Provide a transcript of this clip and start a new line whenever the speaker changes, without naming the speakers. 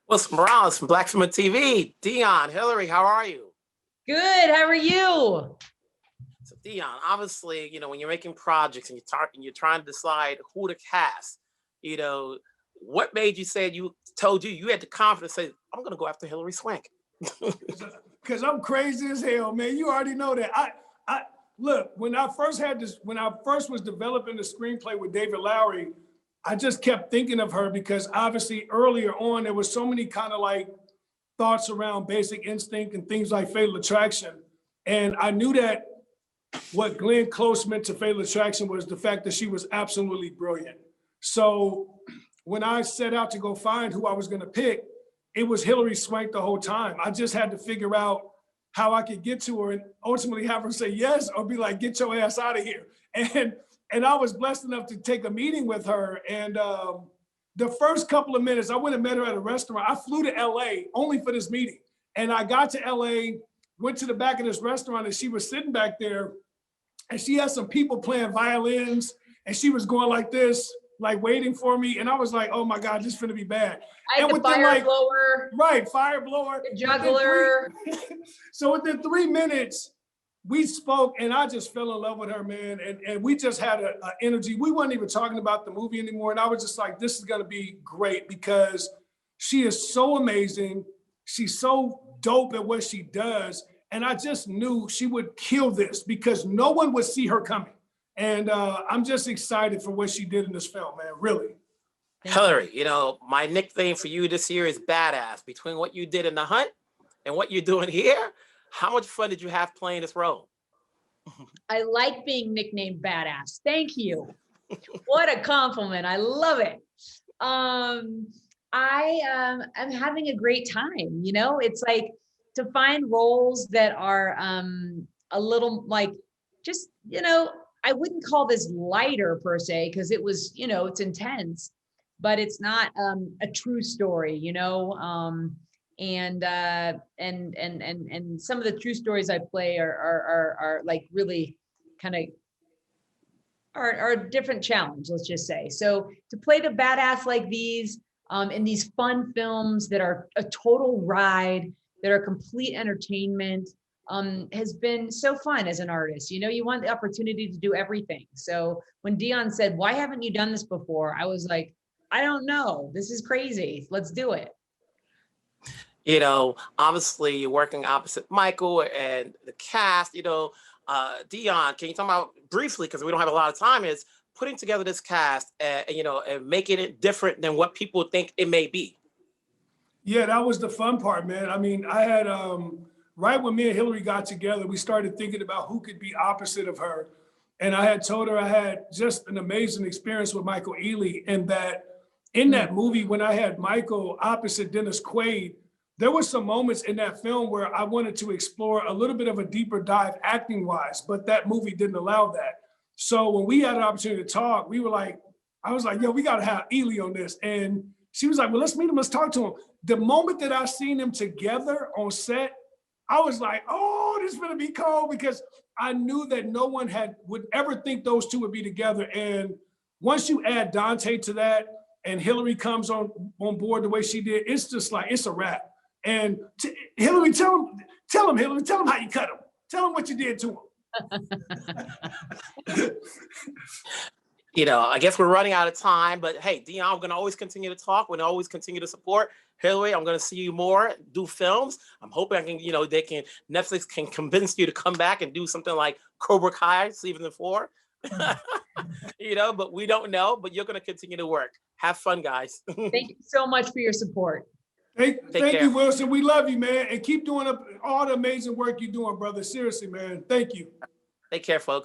Wilson Morales from Black Film TV. Deon, Hilary, how are you?
Good. How are you?
So Deon, obviously, when you're making projects and you're trying to decide who to cast, what made you say you had the confidence to say, I'm gonna go after Hilary Swank?
Because I'm crazy as hell, man. You already know that. I look, when I first was developing the screenplay with David Lowery, I just kept thinking of her because obviously earlier on there was so many kind of like thoughts around Basic Instinct and things like Fatal Attraction. And I knew that what Glenn Close meant to Fatal Attraction was the fact that she was absolutely brilliant. So when I set out to go find who I was going to pick, it was Hilary Swank the whole time. I just had to figure out how I could get to her and ultimately have her say yes or be like, get your ass out of here. And I was blessed enough to take a meeting with her. And the first couple of minutes, I went and met her at a restaurant. I flew to LA only for this meeting. And I got to LA, went to the back of this restaurant, and she was sitting back there and she had some people playing violins and she was going like this, like waiting for me. And I was like, oh my God, this is gonna be bad.
I had the fire blower.
Right, fire blower.
The juggler.
So within 3 minutes, we spoke and I just fell in love with her, man. And we just had an energy. We weren't even talking about the movie anymore. And I was just like, this is gonna be great because she is so amazing. She's so dope at what she does. And I just knew she would kill this because no one would see her coming. And I'm just excited for what she did in this film, man, really.
Hilary, my nickname for you this year is Badass. Between what you did in The Hunt and what you're doing here, how much fun did you have playing this role?
I like being nicknamed Badass. Thank you. What a compliment. I love it. I'm having a great time. It's like to find roles that are a little like just, I wouldn't call this lighter per se, because it was, it's intense, but it's not a true story, and some of the true stories I play are like really kind of are a different challenge, let's just say. So to play the badass like these in these fun films that are a total ride, that are complete entertainment, has been so fun as an artist. You want the opportunity to do everything. So when Deon said, why haven't you done this before? I was like, I don't know. This is crazy. Let's do it.
Obviously you're working opposite Michael and the cast, Deon, can you talk about briefly, because we don't have a lot of time, is putting together this cast and making it different than what people think it may be?
Yeah, that was the fun part, man. I mean, I had, right when me and Hilary got together, we started thinking about who could be opposite of her. And I had told her I had just an amazing experience with Michael Ealy, and that in that movie, when I had Michael opposite Dennis Quaid, there were some moments in that film where I wanted to explore a little bit of a deeper dive acting wise, but that movie didn't allow that. So when we had an opportunity to talk, I was like, yo, we got to have Ealy on this. And she was like, well, let's meet him. Let's talk to him. The moment that I seen them together on set, I was like, oh, this is gonna be cold, because I knew that no one would ever think those two would be together. And once you add Dante to that and Hilary comes on board the way she did, it's just like, it's a wrap. And Hilary, tell him, Hilary, tell him how you cut him. Tell him what you did to him.
I guess we're running out of time, but hey, Deon, I'm gonna always continue to talk. We're gonna always continue to support. Hilary, I'm gonna see you more, do films. I'm hoping I can, Netflix can convince you to come back and do something like Cobra Kai, Season 4. But we don't know, but you're gonna continue to work. Have fun, guys.
Thank you so much for your support.
Thank you, Wilson. We love you, man. And keep doing all the amazing work you're doing, brother. Seriously, man. Thank you.
Take care, folks.